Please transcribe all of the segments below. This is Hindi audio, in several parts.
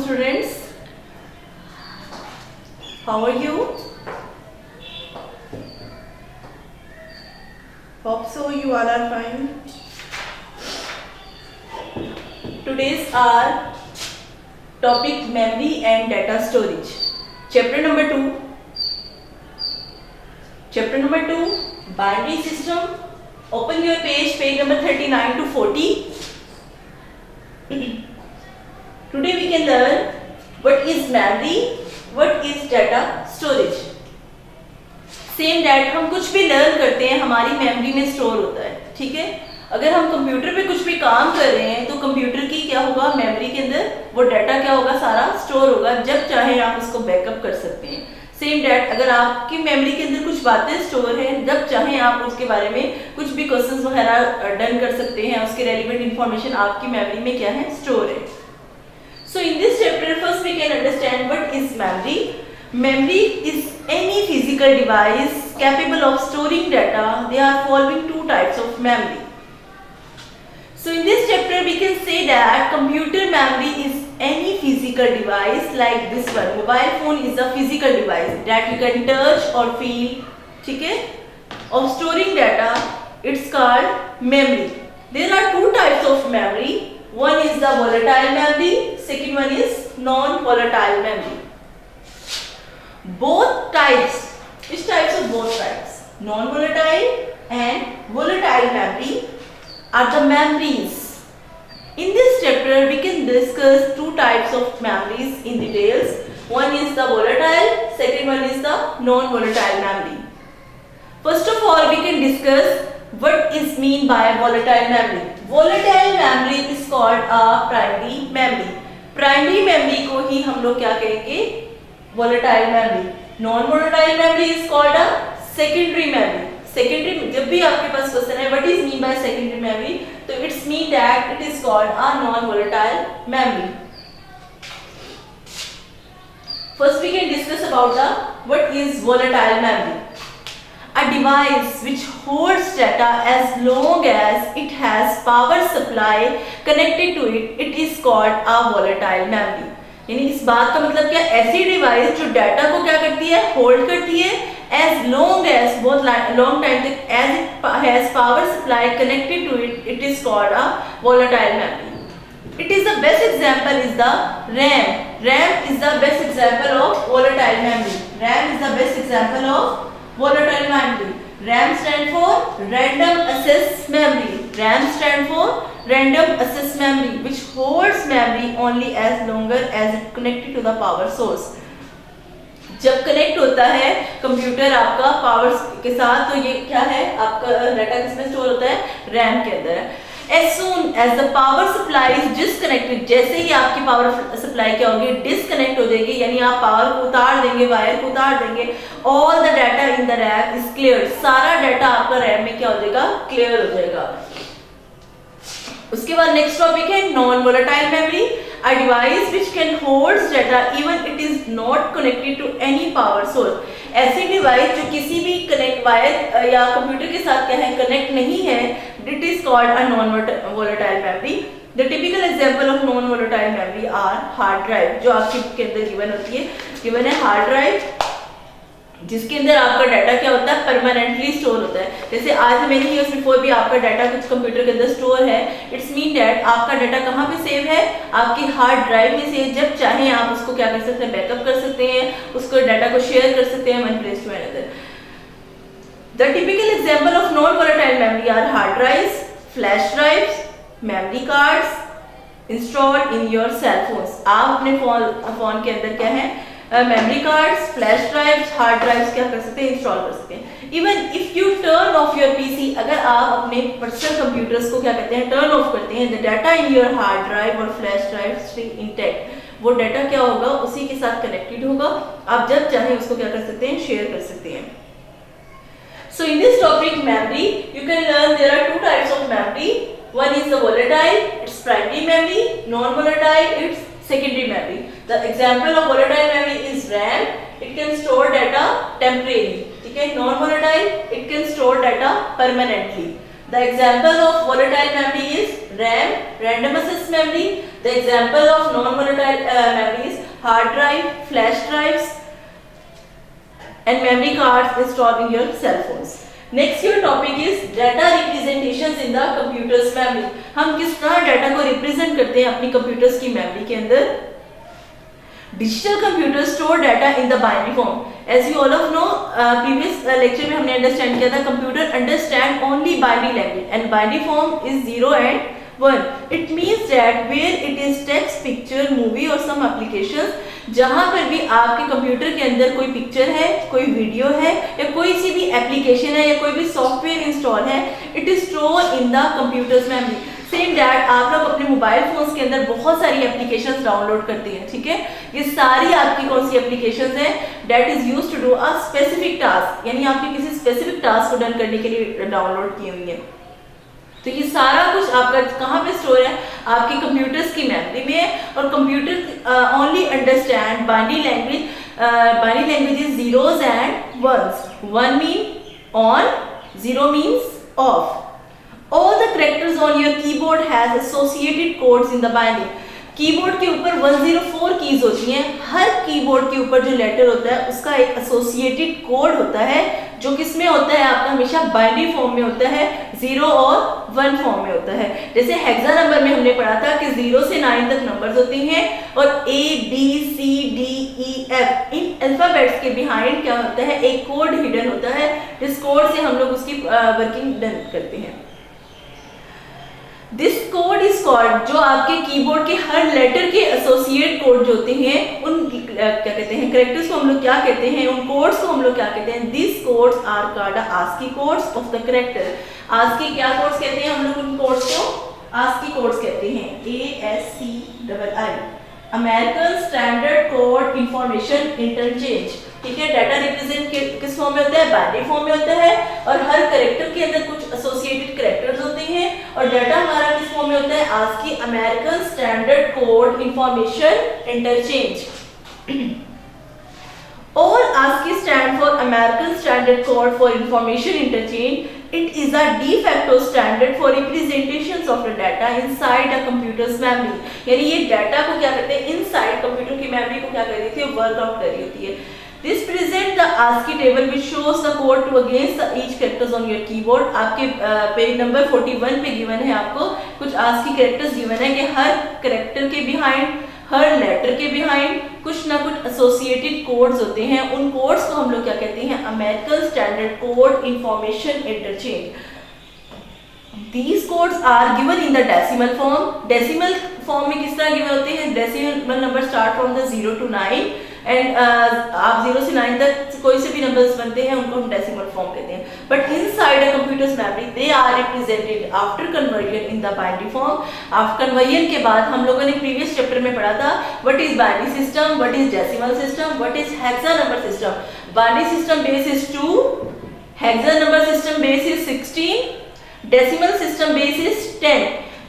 students. How are you? Hope so you all are fine. Today's our topic memory and data storage. Chapter number 2. Chapter number 2, binary system. Open your page number 39 to 40. Today we can learn what is memory, what is data storage. Same data हम कुछ भी लर्न करते हैं हमारी मेमोरी में स्टोर होता है, ठीक है। अगर हम कंप्यूटर पे कुछ भी काम कर रहे हैं तो कंप्यूटर की क्या होगा, मेमोरी के अंदर वो डाटा क्या होगा, सारा स्टोर होगा। जब चाहे आप उसको बैकअप कर सकते हैं। सेम डैट अगर आपकी मेमोरी के अंदर कुछ बातें स्टोर है, जब चाहे आप उसके बारे में कुछ भी क्वेश्चंस वगैरह डन कर सकते हैं, उसके रेलिवेंट इंफॉर्मेशन आपकी मेमोरी में क्या है, स्टोर है। So in this chapter first we can understand what is memory. Memory is any physical device capable of storing data. There are following two types of memory. So in this chapter we can say that computer memory is any physical device like this one. Mobile phone is a physical device that you can touch or feel, ठीक है, of storing data. It's called memory. There are two types of memory. One is the volatile memory. Second one is non-volatile memory. Both types, which types of both types, non-volatile and volatile memory are the memories. In this chapter we can discuss two types of memories in details. One is the volatile, second one is the non-volatile memory. First of all we can discuss what is mean by volatile memory. Volatile memory is called a primary memory. Primary memory को ही हम लोग क्या कहेंगे, volatile memory. Non-volatile memory is called a secondary memory. Secondary, जब भी आपके पास क्वेश्चन है what is mean by secondary memory, तो it's mean that it is called a non-volatile memory. First we can discuss about the what is volatile memory. A device which holds data as long as it has power supply connected to it, it is called a volatile memory. यानी इस बात का मतलब क्या, ऐसी डिवाइस जो डाटा को क्या करती है, होल्ड करती है एज लॉन्ग एज, बहुत लॉन्ग टाइम तक, as it has power supply connected to it, it is called a volatile memory. It is the best example is the RAM. RAM is the best example of volatile memory. RAM is the best example of volatile memory. RAM stand for random access memory. RAM stand for random access memory which holds memory only as longer as it connected to the power source. जब कनेक्ट होता है कंप्यूटर आपका पावर के साथ, तो ये क्या है, आपका डाटा किसमें स्टोर होता है, रैम के अंदर. As soon as the power supply is disconnected, जैसे ही आपकी पावर सप्लाई क्या होगी, डिसकनेक्ट हो जाएगी, यानी आप पावर को उतार देंगे, वायर को उतार देंगे, all the data in the RAM is cleared. सारा डाटा आपका रैम में क्या हो जाएगा, क्लियर हो जाएगा. उसके बाद नेक्स्ट टॉपिक है non volatile memory. A device which can holds data even it is not connected to any power source. ऐसी डिवाइस जो किसी भी कनेक्ट वायर या कंप्यूटर के साथ क्या है, कनेक्ट नहीं है, it is called a non-volatile memory. The typical example of non-volatile memory are hard drive, जो आपकी बुक के अंदर गिवन होती है. गिवन है हार्ड ड्राइव, जिसके अंदर आपका डाटा क्या होता है, परमानेंटली स्टोर होता है. जैसे आज मैंने यूज बिफोर भी आपका डाटा कुछ कंप्यूटर के अंदर स्टोर है, इट्स मीन दैट आपका डाटा कहाँ पे सेव है, आपकी हार्ड ड्राइव में सेव. जब चाहे आप उसको क्या कर सकते हैं, बैकअप कर सकते हैं, उसको डाटा को शेयर कर सकते हैं one place to another. The typical example of non-volatile memory are hard drives, flash drives, memory cards installed in your cell phones. आप अपने फोन के अंदर क्या है, memory cards, flash drives, hard drives क्या कर सकते हैं, इंस्टॉल कर सकते हैं. Even if U turn off your PC, अगर आप अपने पर्सनल कंप्यूटर्स को क्या कहते हैं, टर्न ऑफ करते हैं, the data in your hard drive और फ्लैश ड्राइव स्टे इंटैक्ट. वो डाटा क्या होगा, उसी के साथ कनेक्टेड होगा, आप जब चाहे उसको क्या कर सकते हैं, शेयर कर सकते हैं. So in this topic memory, you can learn there are two types of memory. One is the volatile, it's primary memory. Non-volatile, it's secondary memory. The example of volatile memory is RAM. It can store data temporarily. ठीक है. Non-volatile, it can store data permanently. The example of volatile memory is RAM, random access memory. The example of non-volatile memory is hard drive, flash drives, and memory cards installed in your cell phones. Next your topic is data representations in the computers memory. हम किस तरह डाटा को रिप्रेजेंट करते हैं अपनी कंप्यूटर्स की मेमोरी के अंदर. Digital computers store data in the binary form. As you all of know, previous lecture में हमने अंडरस्टैंड किया था computer understand only binary language and binary form is 0 and 1. It means that where it is text, picture, movie or some applications, जहाँ पर भी आपके कंप्यूटर के अंदर कोई पिक्चर है, कोई वीडियो है या कोई सी भी एप्लीकेशन है या कोई भी सॉफ्टवेयर इंस्टॉल है, it is store in the computers memory. Same that आप लोग अपने मोबाइल फोन्स के अंदर बहुत सारी एप्लीकेशंस डाउनलोड करते हैं, ठीक है. ये सारी आपकी कौन सी एप्लीकेशंस हैं? That is used to do a specific task, यानी आपके किसी स्पेसिफिक टास्क को डन करने के लिए डाउनलोड की हुई है. तो ये सारा कुछ आपका कहाँ पे स्टोर है? आपके कंप्यूटर्स की मेमोरी में. और computer only understand binary language. Binary language is zeros and ones. 1 mean on, 0 means off. All the characters on your keyboard has associated codes in the binary. Keyboard के ऊपर 104 कीज होती हैं. हर कीबोर्ड के ऊपर जो लेटर होता है उसका एक एसोसिएटेड कोड होता है, जो किसमें होता है? आपका हमेशा बाइनरी फॉर्म में होता है, 0 और 1 फॉर्म में होता है. जैसे हेक्सा नंबर में हमने पढ़ा था कि 0 से 9 तक नंबर्स होते हैं और A B C D E F in alphabets के बिहाइंड क्या होता है? एक कोड हिडन होता है, जिस कोड से हम लोग उसकी वर्किंग डन करते हैं. दिस कोड इज कॉल्ड, जो आपके कीबोर्ड के हर लेटर के एसोसिएट कोड जो होते हैं उन क्या कहते हैं? कैरेक्टर्स को हम लोग क्या कहते हैं? उन कोड्स को हम लोग क्या कहते हैं? This codes are called ASCII codes of the character. ASCII क्या कोड्स कहते हैं? हम लोग उन कोड्स को ASCII कोड्स कहते हैं. ASCII, American standard code information interchange. ठीक है. डाटा रिप्रेजेंट किस फॉर्म में होता है? बाइनरी फॉर्म में होता है. और हर कैरेक्टर के अंदर कुछ एसोसिएटेड कैरेक्टर्स होते हैं और डाटा हमारा किस फॉर्म में होता है? ASCII, American standard code information interchange. All ASCII stand for American Standard Code for Information Interchange. It is a de facto standard for representations of the data inside a computer's memory. यानी ये डाटा को क्या करते हैं? इनसाइड कंप्यूटर की मेमोरी को क्या कर रही थी? वर्कआउट कर रही होती है. This present the ASCII table which shows the code to against each characters on your keyboard. आपके पेज नंबर 41 पे गिवन है आपको कुछ ASCII कैरेक्टर्स गिवन है कि हर कैरेक्टर के बिहाइंड, हर लेटर के बिहाइंड कुछ ना कुछ एसोसिएटेड कोड्स होते हैं. उन कोड्स को हम लोग क्या कहते हैं? American standard code information interchange. These codes are given in the decimal form. Decimal form में किस तरह गिवन होते हैं? Decimal number start from the 0 to 9 and आप 0 से 9 तक कोई से भी नंबर्स बनते हैं उनको हम डेसिमल फॉर्म कहते हैं. But inside a computers memory they are represented after conversion in the binary form. After conversion के बाद हम लोगों ने प्रीवियस चैप्टर में पढ़ा था what is binary system, what is decimal system, what is hexa number system. Binary system base is 2, hexa number system base is 16, decimal system base is 10.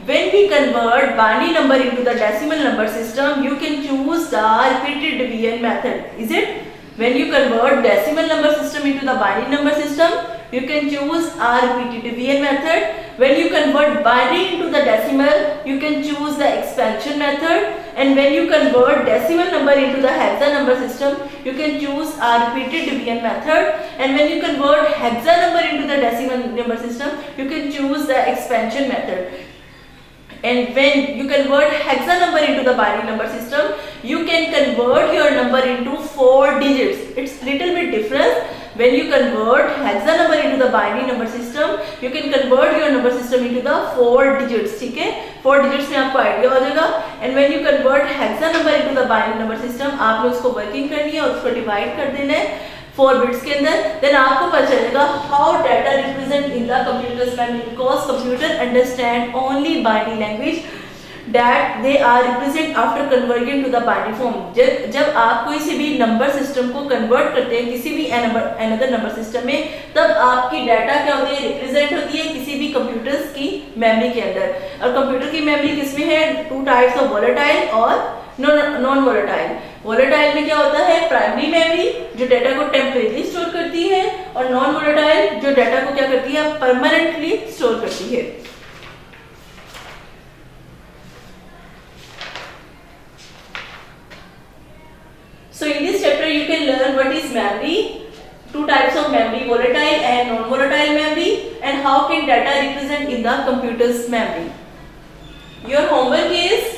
When we convert binary number into the decimal number system, you can choose the repeated division method. Is it? When you convert decimal number system into the binary number system, you can choose a repeated division method. When you convert binary into the decimal, you can choose the expansion method. And when you convert decimal number into the hexa number system, you can choose a repeated division method. And when you convert hexa number into the decimal number system, you can choose the expansion method. And when you convert hexa number into the binary number system, you can convert your number into 4 digits. It's little bit different. When you convert hexa number into the binary number system, you can convert your number system into the 4 digits. ठीक है? 4 digits में आपको आइडिया हो जाएगा. And when you convert hexa number into the binary number system, आपने उसको वर्किंग करनी है और उसको डिवाइड कर देना है 4 बिट्स के अंदर. देन आपको पता चलेगा how data represent in the computers memory, because computer understand only binary language that they are represent after conversion to the binary form. जब आप कोई से भी नंबर सिस्टम को कन्वर्ट करते हैं किसी भी another नंबर सिस्टम में, तब आपकी डाटा क्या होती है? रिप्रेजेंट होती है किसी भी कंप्यूटर्स की मेमोरी के अंदर. और कंप्यूटर की मेमोरी किसमें है? 2 टाइप्स ऑफ वोलेटाइल और नॉन वोलेटाइल. वोलेटाइल में क्या होता है, प्राइमरी मेमोरी जो डाटा को टेम्परेरी स्टोर करती है, और नॉन वोलेटाइल जो डाटा को क्या करती है, परमानेंटली स्टोर करती है। So in this chapter you can learn what is memory, two types of memory, volatile and non-volatile memory, and how can data represent in the computer's memory. Your homework is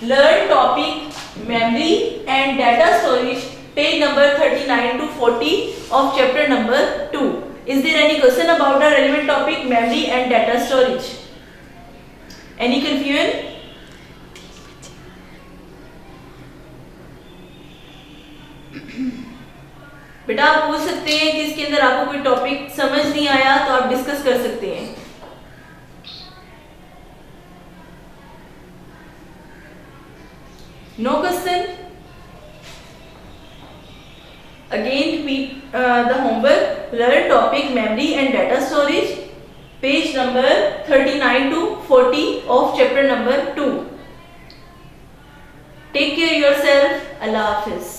learn topic memory and data storage, page number 39 to 40 of chapter number 2. Is there any question about the relevant topic memory and data storage? Any confusion? बेटा आप पूछ सकते हैं कि इसके अंदर आपको कोई टॉपिक समझ नहीं आया तो आप डिस्कस कर सकते हैं। No question? Again repeat the homework, learn topic memory and data storage, page number 39 to 40 of chapter number 2. Take care yourself. Allah Hafiz.